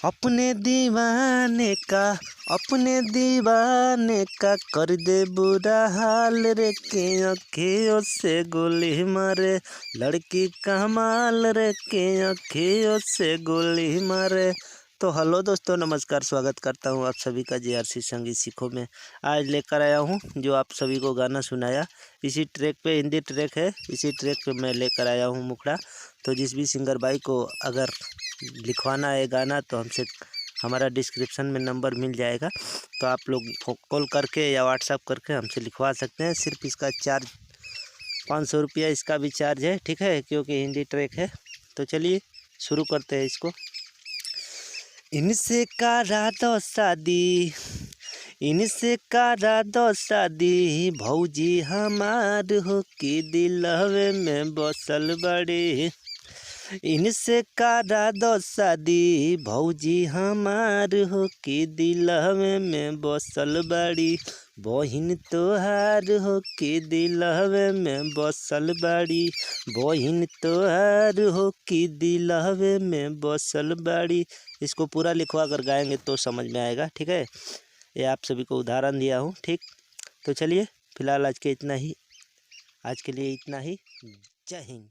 अपने दीवाने का कर दे बुरा हाल रे के अखियों से गोली मारे, लड़की कमाल रे के अखियों से गोली मारे। तो हेलो दोस्तों, नमस्कार, स्वागत करता हूँ आप सभी का JRC संगीत सीखो में। आज लेकर आया हूँ जो आप सभी को गाना सुनाया, इसी ट्रैक पे, हिंदी ट्रैक है, इसी ट्रैक पे मैं लेकर आया हूँ मुखड़ा। तो जिस भी सिंगर भाई को अगर लिखवाना है गाना तो हमसे, हमारा डिस्क्रिप्शन में नंबर मिल जाएगा, तो आप लोग कॉल करके या व्हाट्सअप करके हमसे लिखवा सकते हैं। सिर्फ इसका चार्ज 500 रुपया इसका भी चार्ज है, ठीक है, क्योंकि हिंदी ट्रैक है। तो चलिए शुरू करते हैं इसको। इनसे करा दो शादी, इनसे करा दो शादी, भौजी हमार हो कि दिलवे में बसल बड़ी। इनसे करा दो शादी, भौजी हमार हो कि दिलवे में बसल बड़ी। बहिन तोहार हो कि दिलवे में बसल बड़ी, बहिन तोहार हो कि दिलवे में बसल बड़ी। इसको पूरा लिखवा कर गाएंगे तो समझ में आएगा, ठीक है। ये आप सभी को उदाहरण दिया हूँ, ठीक। तो चलिए फिलहाल आज के लिए इतना ही। जय हिंद।